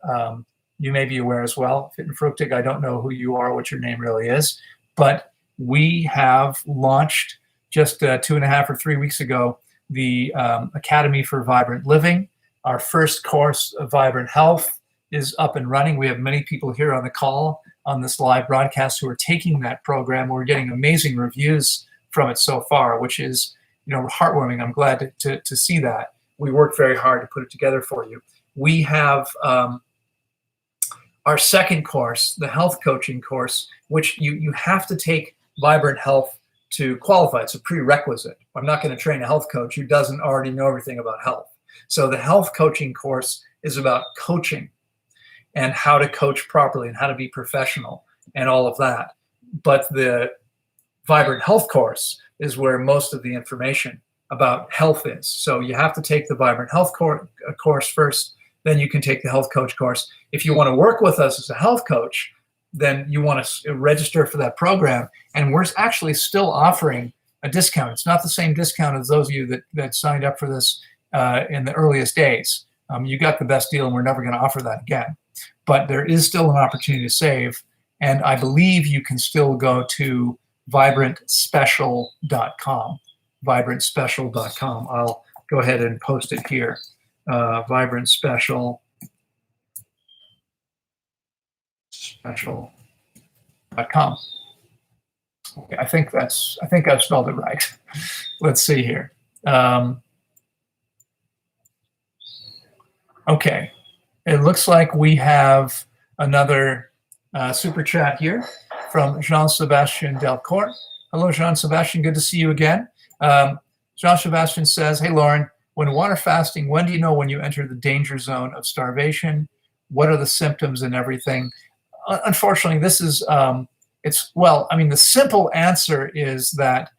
You may be aware as well. Fit and Fruchtig, I don't know who you are, what your name really is, but we have launched just 2.5 or 3 weeks ago the Academy for Vibrant Living. Our first course of Vibrant Health is up and running. We have many people here on the call on this live broadcast who are taking that program. We're getting amazing reviews from it so far, which is, heartwarming. I'm glad to see that. We worked very hard to put it together for you. We have our second course, the health coaching course, which you have to take Vibrant Health to qualify. It's a prerequisite. I'm not going to train a health coach who doesn't already know everything about health. So the health coaching course is about coaching and how to coach properly and how to be professional and all of that. But the Vibrant Health course is where most of the information about health is. So you have to take the Vibrant Health course first, then you can take the health coach course. If you want to work with us as a health coach, then you want to register for that program. And we're actually still offering a discount. It's not the same discount as those of you that signed up for this in the earliest days. You got the best deal, and we're never going to offer that again. But there is still an opportunity to save. And I believe you can still go to vibrantspecial.com. vibrantspecial.com. I'll go ahead and post it here. Vibrantspecial.com. Okay, I think I've spelled it right. Let's see here. Okay, it looks like we have another super chat here from Jean-Sebastien Delcourt. Hello, Jean-Sebastien, good to see you again. Jean-Sebastien says, hey, Loren, when water fasting, when do you know when you enter the danger zone of starvation? What are the symptoms and everything? Unfortunately, this is, the simple answer is that,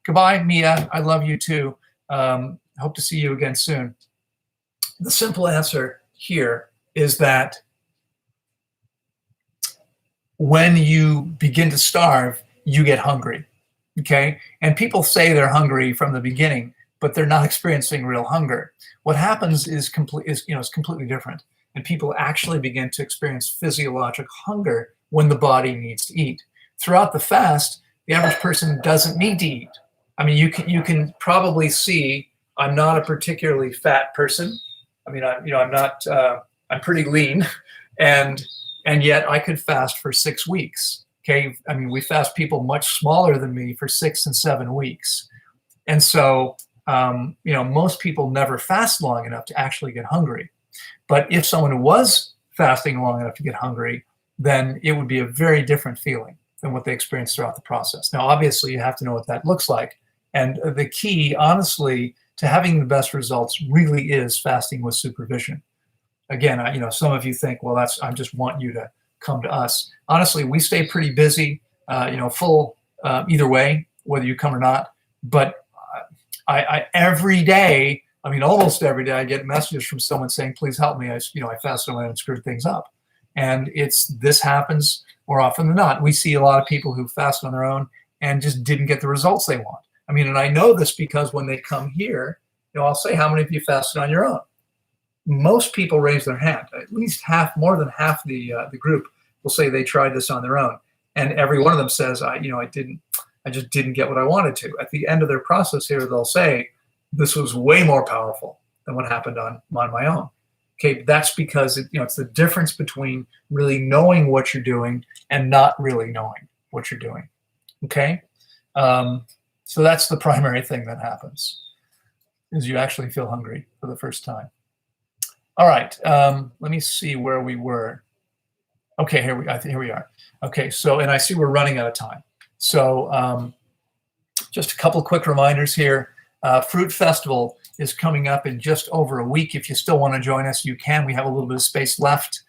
goodbye, Mia, I love you too. Hope to see you again soon. The simple answer here is that when you begin to starve, you get hungry, okay? And people say they're hungry from the beginning, but they're not experiencing real hunger. What happens is completely different. And people actually begin to experience physiologic hunger when the body needs to eat. Throughout the fast, the average person doesn't need to eat. I mean, you can probably see I'm not a particularly fat person. I mean, I'm pretty lean, and yet I could fast for 6 weeks. Okay, I mean, we fast people much smaller than me for 6 and 7 weeks, and so most people never fast long enough to actually get hungry. But if someone was fasting long enough to get hungry, then it would be a very different feeling than what they experience throughout the process. Now, obviously, you have to know what that looks like. And the key, honestly, to having the best results really is fasting with supervision. Again, some of you think, well, I just want you to come to us. Honestly, we stay pretty busy, full either way, whether you come or not. But I every day, almost every day, I get messages from someone saying, please help me. I fasted away and screwed things up. And this happens more often than not. We see a lot of people who fast on their own and just didn't get the results they want. And I know this because when they come here, I'll say, how many of you fasted on your own? Most people raise their hand. At least more than half the group will say they tried this on their own. And every one of them says, I just didn't get what I wanted to. At the end of their process here, they'll say, this was way more powerful than what happened on my own. Okay, that's because it's the difference between really knowing what you're doing and not really knowing what you're doing. Okay, so that's the primary thing that happens, is you actually feel hungry for the first time. All right, let me see where we were. Okay, here we are. Okay, so, and I see we're running out of time. So just a couple quick reminders here. Fruit Festival is coming up in just over a week. If you still want to join us, you can. We have a little bit of space left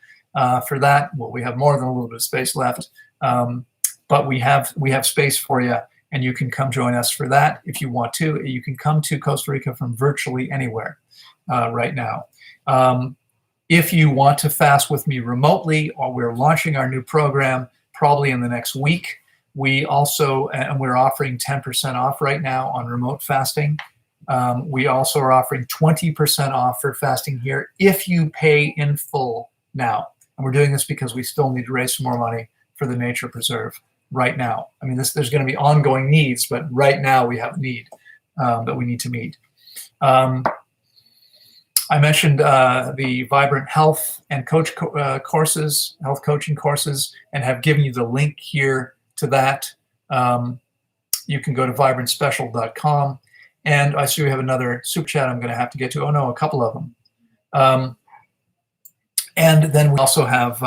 for that. Well, we have more than a little bit of space left, but we have space for you, and you can come join us for that if you want to. You can come to Costa Rica from virtually anywhere right now. If you want to fast with me remotely, or we're launching our new program probably in the next week. We also, and we're offering 10% off right now on remote fasting. We also are offering 20% off for fasting here if you pay in full now. And we're doing this because we still need to raise some more money for the Nature Preserve right now. There's going to be ongoing needs, but right now we have a need that we need to meet. I mentioned the Vibrant Health and Coach courses, health coaching courses, and have given you the link here to that. You can go to vibrantspecial.com. And I see we have another super chat I'm going to have to get to. Oh, no, a couple of them. And then we also have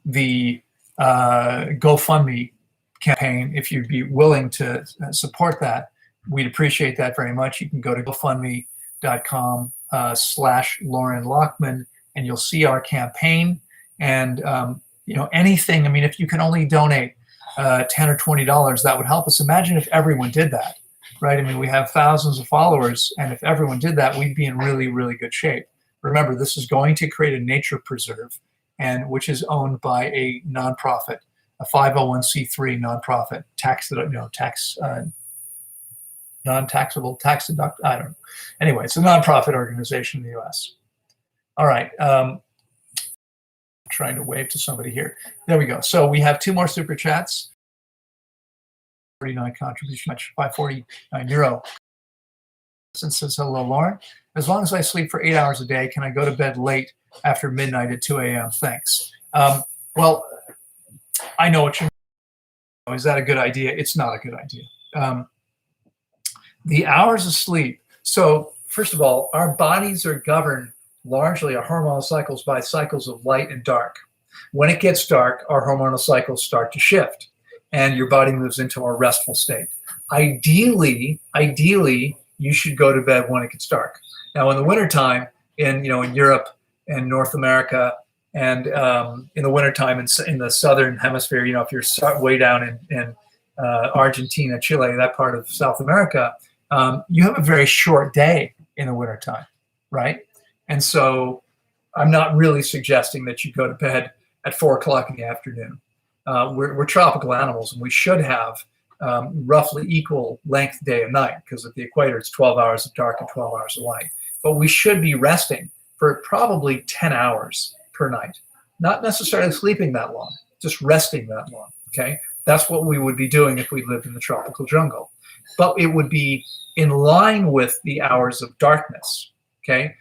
the GoFundMe campaign, if you'd be willing to support that, we'd appreciate that very much. You can go to GoFundMe.com/Loren Lockman, and you'll see our campaign. And anything. I mean, if you can only donate $10 or $20, that would help us. Imagine if everyone did that, right? I mean, we have thousands of followers, and if everyone did that, we'd be in really, really good shape. Remember, this is going to create a nature preserve, and which is owned by a nonprofit, a 501c3 nonprofit, non-taxable, tax deduct. I don't know. Anyway, it's a nonprofit organization in the U.S. All right. Trying to wave to somebody here. There we go. So we have 2 more super chats. 49 contribution, much €549. And says, hello, Loren. As long as I sleep for 8 hours a day, can I go to bed late after midnight at 2 a.m.? Thanks. Well, I know what you mean. Is that a good idea? It's not a good idea. The hours of sleep. So first of all, our bodies are governed largely, our hormonal cycles, by cycles of light and dark. When it gets dark, our hormonal cycles start to shift, and your body moves into a restful state. Ideally, you should go to bed when it gets dark. Now, in the wintertime, in Europe and North America, and in the wintertime in the southern hemisphere, if you're way down in Argentina, Chile, that part of South America, you have a very short day in the wintertime, right? And so I'm not really suggesting that you go to bed at 4 o'clock in the afternoon. We're tropical animals, and we should have roughly equal length day and night, because at the equator, it's 12 hours of dark and 12 hours of light. But we should be resting for probably 10 hours per night. Not necessarily sleeping that long, just resting that long, okay? That's what we would be doing if we lived in the tropical jungle. But it would be in line with the hours of darkness, okay?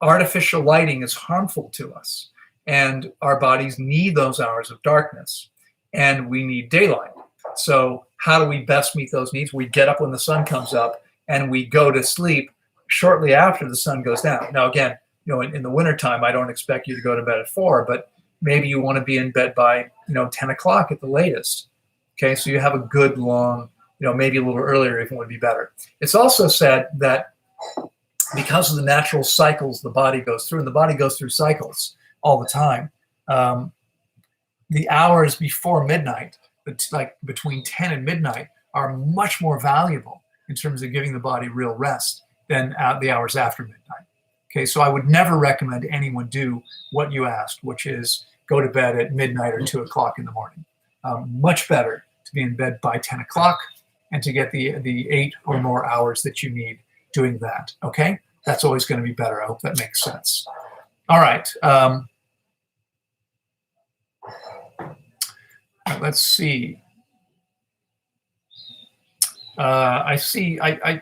Artificial lighting is harmful to us, and our bodies need those hours of darkness, and we need daylight. So how do we best meet those needs? We get up when the sun comes up, and we go to sleep shortly after the sun goes down. Now, again, in the wintertime, I don't expect you to go to bed at 4, but maybe you want to be in bed by 10 o'clock at the latest. Okay, so you have a good long, maybe a little earlier even would be better. It's also said that because of the natural cycles the body goes through, and the body goes through cycles all the time, the hours before midnight, like between 10 and midnight, are much more valuable in terms of giving the body real rest than the hours after midnight. Okay, so I would never recommend anyone do what you asked, which is go to bed at midnight or 2 o'clock in the morning. Much better to be in bed by 10 o'clock and to get the 8 or more hours that you need doing that, okay? That's always going to be better. I hope that makes sense. All right. Let's see. I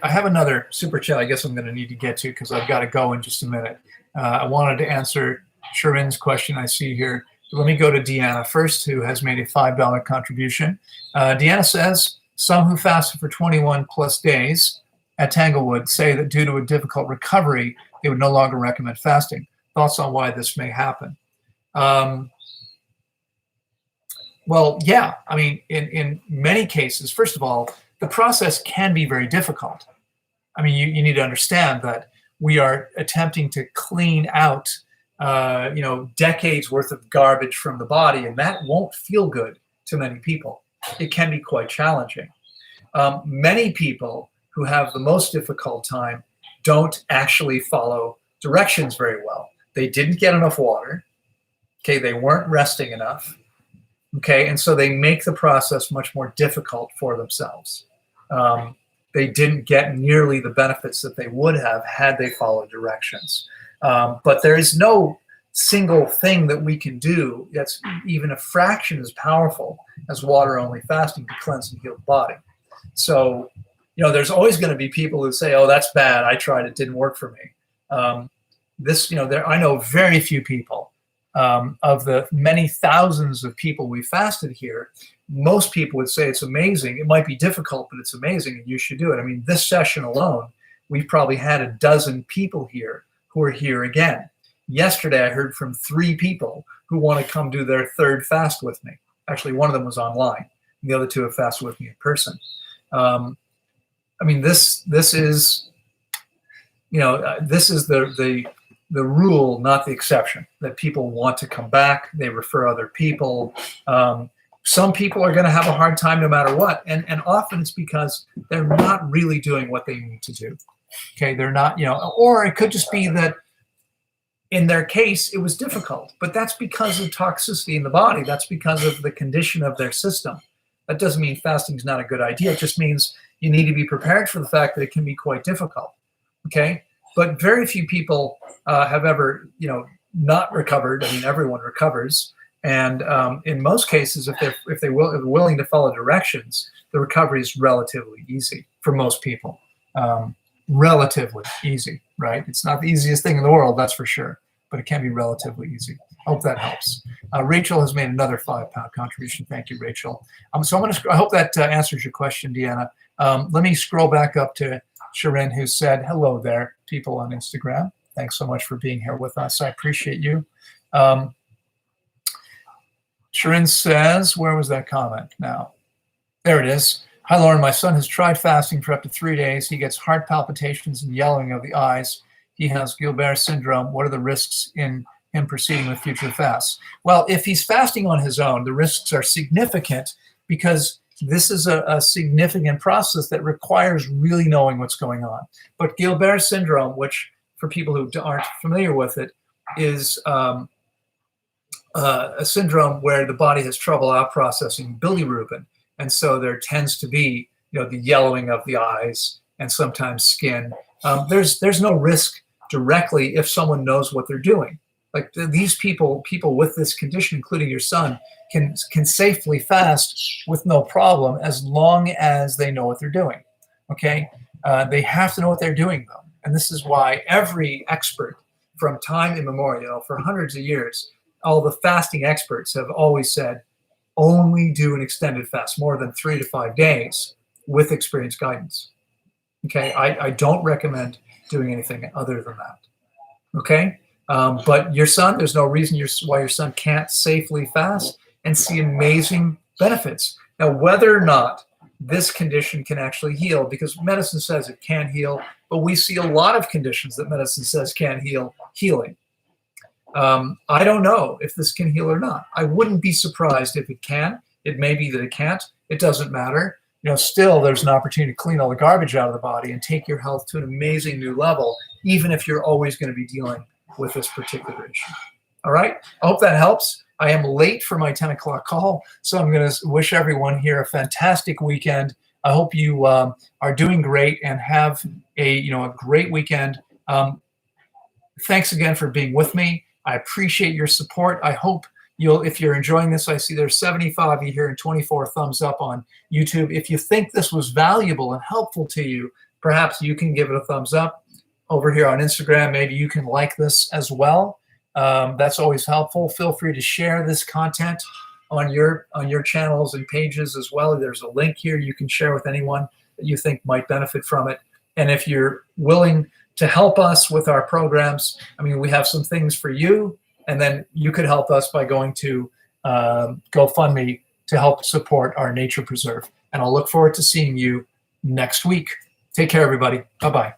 have another super chat I guess I'm going to need to get to because I've got to go in just a minute. I wanted to answer Sharin's question I see here. Let me go to Deanna first, who has made a $5 contribution. Deanna says, some who fasted for 21 plus days at Tanglewood say that due to a difficult recovery, they would no longer recommend fasting. Thoughts on why this may happen? Well, yeah, I mean, in many cases, first of all, the process can be very difficult. I mean, you need to understand that we are attempting to clean out, decades worth of garbage from the body, and that won't feel good to many people. It can be quite challenging. Many people who have the most difficult time don't actually follow directions very well. They didn't get enough water. Okay, they weren't resting enough. Okay, and so they make the process much more difficult for themselves. They didn't get nearly the benefits that they would have had they followed directions. But there is no single thing that we can do that's even a fraction as powerful as water-only fasting to cleanse and heal the body. So, there's always going to be people who say, "Oh, that's bad. I tried; it didn't work for me." I know very few people. Of the many thousands of people we fasted here, most people would say it's amazing. It might be difficult, but it's amazing, and you should do it. I mean, this session alone, we've probably had a dozen people here who are here again. Yesterday, I heard from 3 people who want to come do their 3rd fast with me. Actually, one of them was online. and the other two have fasted with me in person. I mean, this is, you know, this is the rule, not the exception, that people want to come back. They refer other people. Some people are going to have a hard time no matter what. And often it's because they're not really doing what they need to do. Okay. They're not, you know, or it could just be that in their case, it was difficult, but that's because of toxicity in the body. That's because of the condition of their system. That doesn't mean fasting is not a good idea. It just means you need to be prepared for the fact that it can be quite difficult. Okay. But very few people have ever, you know, not recovered. I mean, everyone recovers. And in most cases, if they're willing to follow directions, the recovery is relatively easy for most people. Relatively easy, right? It's not the easiest thing in the world, that's for sure, but it can be relatively easy. I hope that helps. Rachel has made another £5 contribution. Thank you, Rachel. So I hope that answers your question, Deanna. Let me scroll back up to Sharon, who said, hello there, people on Instagram. Thanks so much for being here with us. I appreciate you. Sharon says, where was that comment now? There it is. Hi, Loren. My son has tried fasting for up to 3 days. He gets heart palpitations and yellowing of the eyes. He has Gilbert syndrome. What are the risks in him proceeding with future fasts? Well, if he's fasting on his own, the risks are significant because this is a significant process that requires really knowing what's going on. But Gilbert syndrome, which for people who aren't familiar with it, is a syndrome where the body has trouble out processing bilirubin. And so there tends to be, you know, the yellowing of the eyes and sometimes skin. There's no risk directly if someone knows what they're doing. Like these people with this condition, including your son, can safely fast with no problem as long as they know what they're doing. Okay, they have to know what they're doing though, and this is why every expert from time immemorial, you know, for hundreds of years, all the fasting experts have always said, only do an extended fast, more than 3 to 5 days, with experienced guidance. Okay, I don't recommend doing anything other than that. Okay, but your son, there's no reason why your son can't safely fast and see amazing benefits. Now, whether or not this condition can actually heal, because medicine says it can heal, but we see a lot of conditions that medicine says can't heal, healing. I don't know if this can heal or not. I wouldn't be surprised if it can. It may be that it can't. It doesn't matter. You know, still there's an opportunity to clean all the garbage out of the body and take your health to an amazing new level, even if you're always going to be dealing with this particular issue. All right. I hope that helps. I am late for my 10 o'clock call, so I'm going to wish everyone here a fantastic weekend. I hope you are doing great and have a great weekend. Thanks again for being with me. I appreciate your support. I hope if you're enjoying this, I see there's 75 of you here and 24 thumbs up on YouTube. If you think this was valuable and helpful to you, perhaps you can give it a thumbs up. Over here on Instagram, maybe you can like this as well. That's always helpful. Feel free to share this content on your channels and pages as well. There's a link here you can share with anyone that you think might benefit from it. And if you're willing to help us with our programs, I mean, we have some things for you, and then you could help us by going to GoFundMe to help support our nature preserve. And I'll look forward to seeing you next week. Take care, everybody. Bye-bye.